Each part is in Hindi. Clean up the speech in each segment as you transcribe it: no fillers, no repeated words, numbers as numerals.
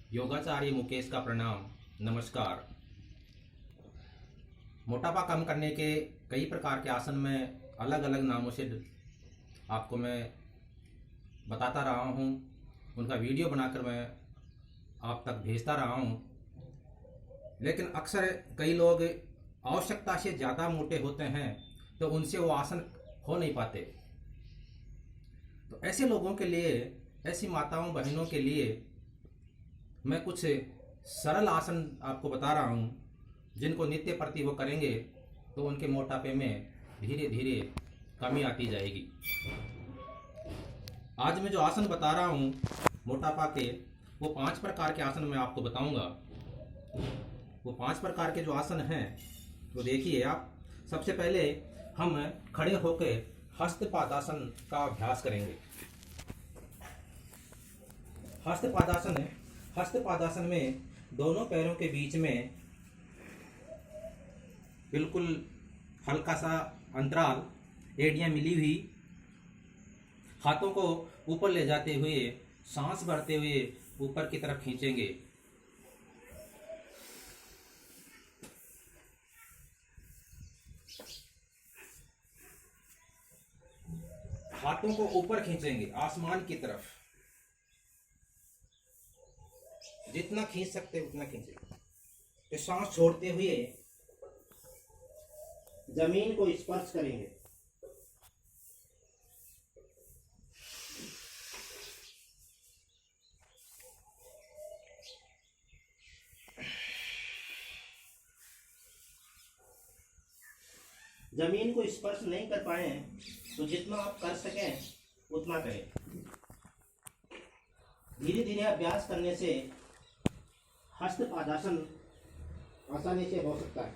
योगाचार्य मुकेश का प्रणाम। नमस्कार। मोटापा कम करने के कई प्रकार के आसन में अलग अलग नामों से आपको मैं बताता रहा हूँ। उनका वीडियो बनाकर मैं आप तक भेजता रहा हूँ, लेकिन अक्सर कई लोग आवश्यकता से ज़्यादा मोटे होते हैं तो उनसे वो आसन हो नहीं पाते। तो ऐसे लोगों के लिए, ऐसी माताओं बहनों के लिए मैं कुछ सरल आसन आपको बता रहा हूँ, जिनको नित्य प्रति वो करेंगे तो उनके मोटापे में धीरे धीरे कमी आती जाएगी। आज मैं जो आसन बता रहा हूँ मोटापा के, वो 5 प्रकार के आसन मैं आपको बताऊंगा। वो 5 प्रकार के जो आसन हैं तो देखिए आप। सबसे पहले हम खड़े होकर हस्तपादासन का अभ्यास करेंगे। हस्तपादासन में दोनों पैरों के बीच में बिल्कुल हल्का सा अंतराल, एड़ियां मिली हुई, हाथों को ऊपर ले जाते हुए सांस भरते हुए ऊपर की तरफ खींचेंगे। हाथों को ऊपर खींचेंगे आसमान की तरफ, जितना खींच सकते उतना खींचेंगे। तो सांस छोड़ते हुए जमीन को स्पर्श करेंगे। जमीन को स्पर्श नहीं कर पाए तो जितना आप कर सकें उतना करें। धीरे धीरे अभ्यास करने से हस्तपादासन आसानी से हो सकता है।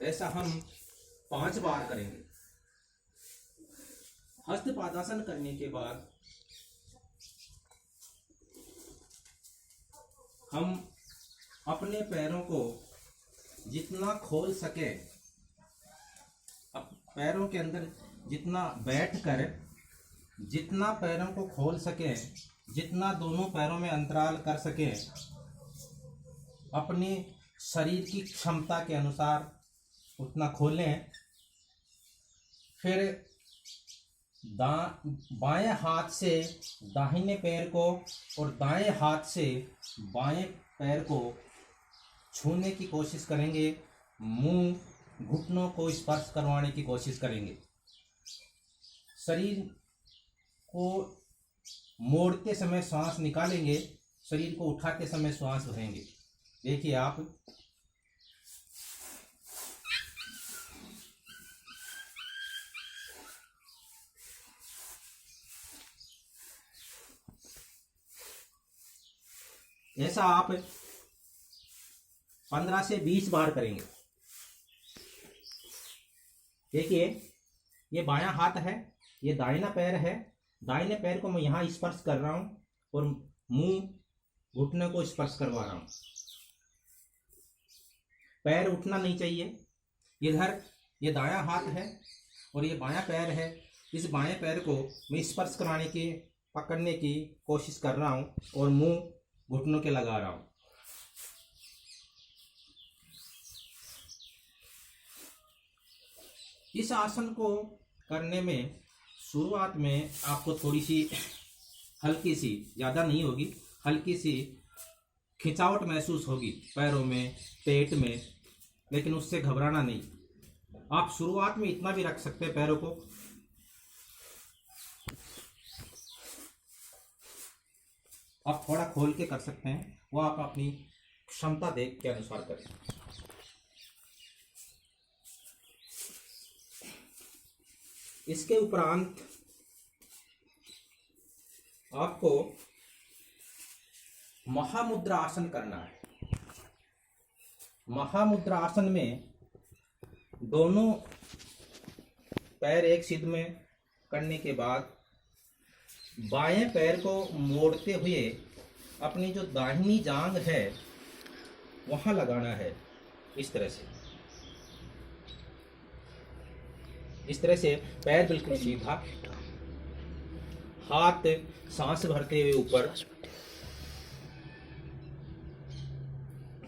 ऐसा हम 5 बार करेंगे। हस्तपादासन करने के बाद हम अपने पैरों को जितना खोल सके, पैरों के अंदर जितना बैठकर जितना पैरों को खोल सके, जितना दोनों पैरों में अंतराल कर सके, अपनी शरीर की क्षमता के अनुसार उतना खोलें। फिर बाएं हाथ से दाहिने पैर को और दाएं हाथ से बाएं पैर को छूने की कोशिश करेंगे। मुंह घुटनों को स्पर्श करवाने की कोशिश करेंगे। शरीर को मोड़ते समय श्वास निकालेंगे, शरीर को उठाते समय श्वास भरेंगे। देखिए आप। ऐसा आप 15 से 20 बार करेंगे। देखिए, ये बायां हाथ है, ये दाहिना पैर है। दाहिने पैर को मैं यहाँ स्पर्श कर रहा हूँ और मुंह घुटने को स्पर्श करवा रहा हूँ। पैर उठना नहीं चाहिए। इधर ये दायां हाथ है और ये बायां पैर है। इस बाएं पैर को मैं स्पर्श कराने की, पकड़ने की कोशिश कर रहा हूँ और मुंह घुटनों के लगा रहा हूँ। इस आसन को करने में शुरुआत में आपको थोड़ी सी हल्की सी, ज़्यादा नहीं होगी, हल्की सी खिंचावट महसूस होगी पैरों में, पेट में, लेकिन उससे घबराना नहीं। आप शुरुआत में इतना भी रख सकते हैं पैरों को। आप थोड़ा खोल के कर सकते हैं, वो आप अपनी क्षमता देख के अनुसार करें। इसके उपरांत आपको महामुद्रा आसन करना है। महामुद्रा आसन में दोनों पैर एक सिद्ध में करने के बाद बाएं पैर को मोड़ते हुए अपनी जो दाहिनी जांघ है वहां लगाना है। इस तरह से पैर बिल्कुल सीधा, हाथ सांस भरते हुए ऊपर,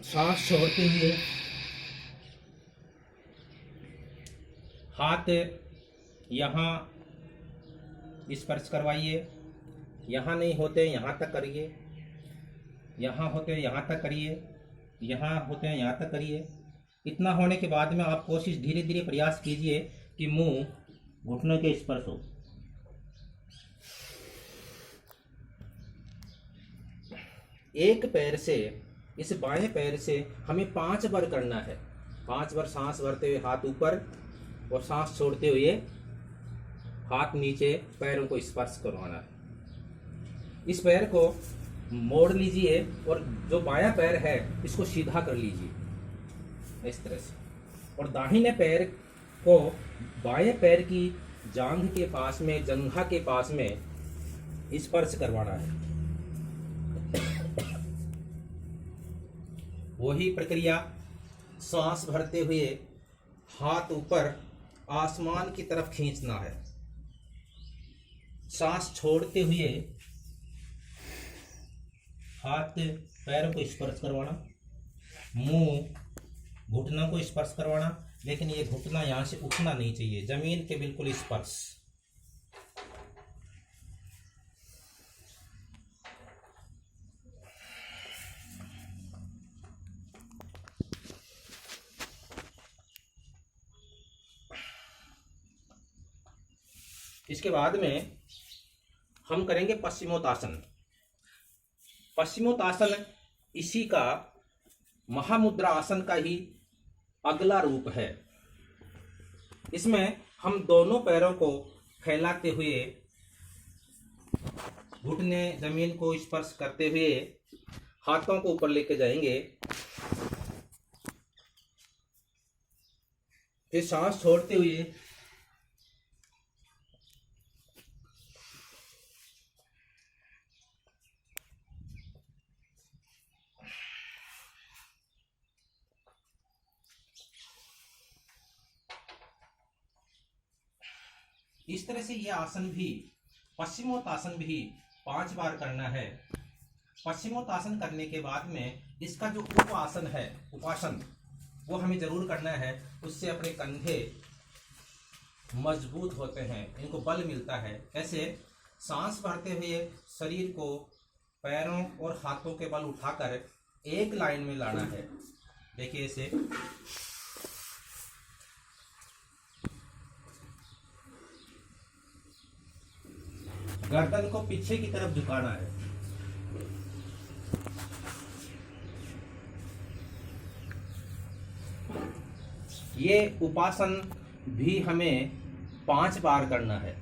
सांस छोड़ते हुए हाथ यहाँ स्पर्श करवाइए। यहाँ नहीं होते यहाँ तक करिए, यहाँ होते यहाँ तक करिए, यहाँ होते हैं यहाँ तक करिए। इतना होने के बाद में आप कोशिश धीरे धीरे प्रयास कीजिए कि मुंह घुटनों के स्पर्श हो। एक पैर से, इस बाएं पैर से हमें 5 बार करना है। 5 बार सांस भरते हुए हाथ ऊपर और सांस छोड़ते हुए हाथ नीचे, पैरों को स्पर्श करवाना है। इस पैर को मोड़ लीजिए और जो बायां पैर है इसको सीधा कर लीजिए इस तरह से, और दाहिने पैर को बाएं पैर की जांघ के पास में, जंघा के पास में स्पर्श करवाना है। वही प्रक्रिया, सांस भरते हुए हाथ ऊपर आसमान की तरफ खींचना है। सांस छोड़ते हुए हाथ पैरों को स्पर्श करवाना, मुंह घुटनों को स्पर्श करवाना, लेकिन ये घुटना यहाँ से उठना नहीं चाहिए, जमीन के बिल्कुल स्पर्श। इसके बाद में हम करेंगे पश्चिमोत्तासन। पश्चिमोत्तासन इसी का, महामुद्रा आसन का ही अगला रूप है। इसमें हम दोनों पैरों को फैलाते हुए, घुटने जमीन को स्पर्श करते हुए हाथों को ऊपर लेके जाएंगे। फिर सांस छोड़ते हुए इस तरह से ये आसन भी, पश्चिमोत्तासन भी 5 बार करना है। पश्चिमोत्तासन करने के बाद में इसका जो उपासन है, उपासन, वो हमें जरूर करना है। उससे अपने कंधे मजबूत होते हैं, इनको बल मिलता है। ऐसे सांस भरते हुए शरीर को पैरों और हाथों के बल उठाकर एक लाइन में लाना है। देखिए ऐसे, गर्दन को पीछे की तरफ झुकाना है। ये उपासन भी हमें 5 बार करना है।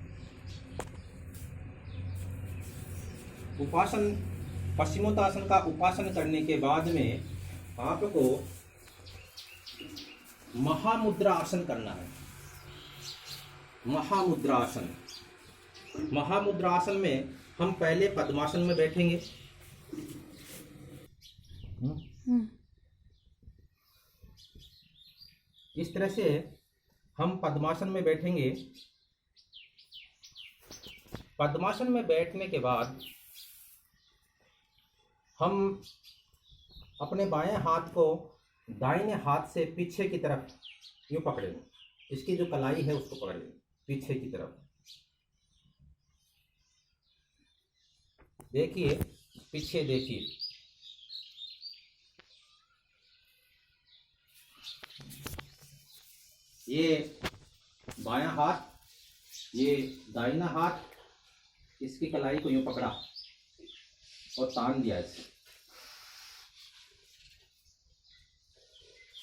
उपासन, पश्चिमोत्तासन का उपासन करने के बाद में आपको महामुद्रा आसन करना है। महामुद्रा आसन, महामुद्रा आसन में हम पहले पद्मासन में बैठेंगे। इस तरह से हम पद्मासन में बैठेंगे। पद्मासन में बैठने के बाद हम अपने बाएं हाथ को दाहिने हाथ से पीछे की तरफ यूं पकड़ेंगे। इसकी जो कलाई है उसको पकड़ेंगे पीछे की तरफ। देखिए, पीछे देखिए, ये बायां हाथ, ये दाहिना हाथ, इसकी कलाई को यूं पकड़ा और तान दिया।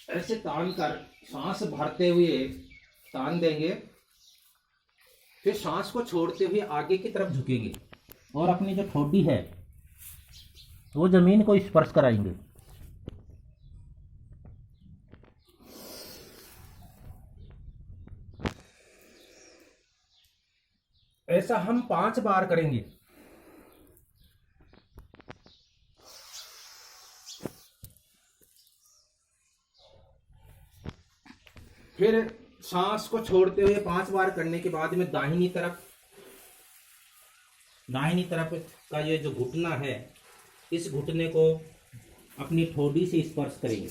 ऐसे तान कर सांस भरते हुए तान देंगे। फिर सांस को छोड़ते हुए आगे की तरफ झुकेंगे और अपनी जो ठोडी है वो जमीन को स्पर्श कराएंगे। ऐसा हम 5 बार करेंगे। फिर सांस को छोड़ते हुए 5 बार करने के बाद में दाहिनी तरफ दाहिनी तरफ का ये जो घुटना है, इस घुटने को अपनी ठोड़ी से स्पर्श करेंगे।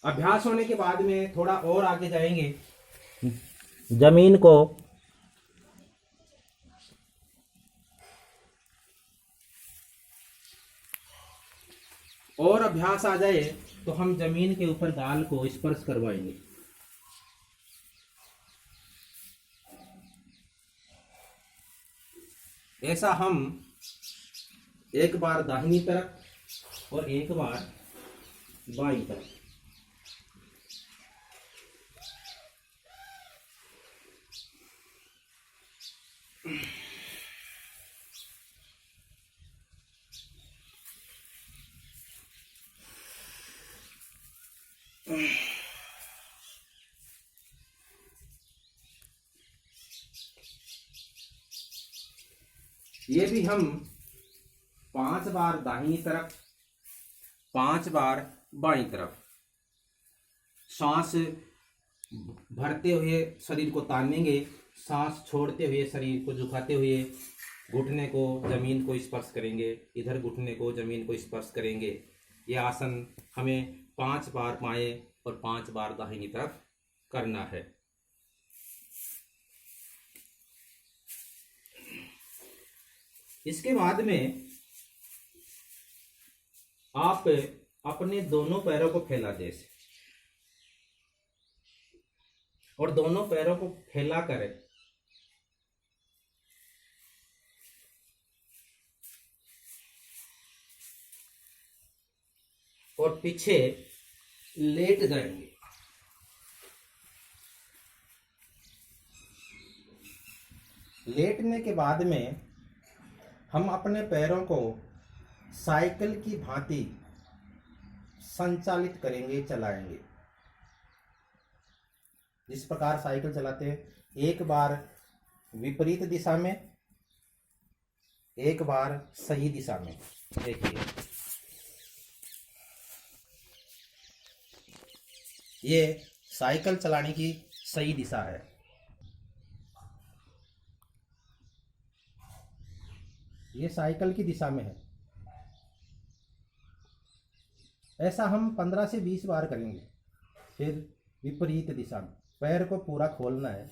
अभ्यास होने के बाद में थोड़ा और आगे जाएंगे, जमीन को और अभ्यास आ जाए तो हम जमीन के ऊपर गाल को स्पर्श करवाएंगे। ऐसा हम एक बार दाहिनी तरफ और एक बार बाईं तरफ। ये भी हम 5 बार दाहिनी तरफ, 5 बार बाईं तरफ। सांस भरते हुए शरीर को तानेंगे, सांस छोड़ते हुए शरीर को झुकाते हुए घुटने को जमीन को स्पर्श करेंगे, इधर घुटने को जमीन को स्पर्श करेंगे। यह आसन हमें 5 बार बाएं और 5 बार दाहिनी तरफ करना है। इसके बाद में आप अपने दोनों पैरों को फैला दें और दोनों पैरों को फैला कर और पीछे लेट जाएंगे। लेटने के बाद में हम अपने पैरों को साइकिल की भांति संचालित करेंगे, चलाएंगे। जिस प्रकार साइकिल चलाते हैं, एक बार विपरीत दिशा में, एक बार सही दिशा में। देखिए, ये साइकिल चलाने की सही दिशा है। ये साइकिल की दिशा में है। ऐसा हम 15 से 20 बार करेंगे। फिर विपरीत दिशा में पैर को पूरा खोलना है।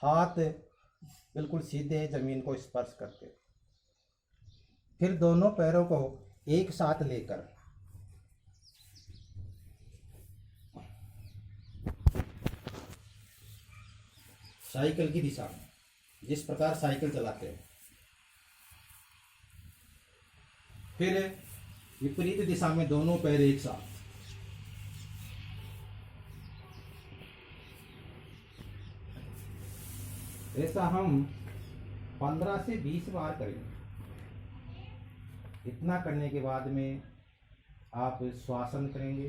हाथ बिल्कुल सीधे जमीन को स्पर्श करते। फिर दोनों पैरों को एक साथ लेकर साइकिल की दिशा में, जिस प्रकार साइकिल चलाते हैं। फिर विपरीत दिशा में दोनों पैर एक साथ। ऐसा हम 15 से 20 बार करेंगे। इतना करने के बाद में आप श्वासन करेंगे,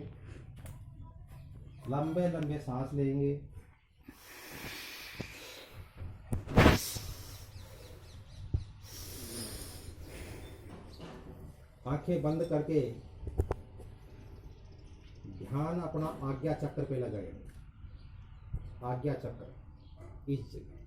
लंबे लंबे सांस लेंगे। आंखें बंद करके ध्यान अपना आज्ञा चक्र पे लगाएंगे। आज्ञा चक्र इस जगह।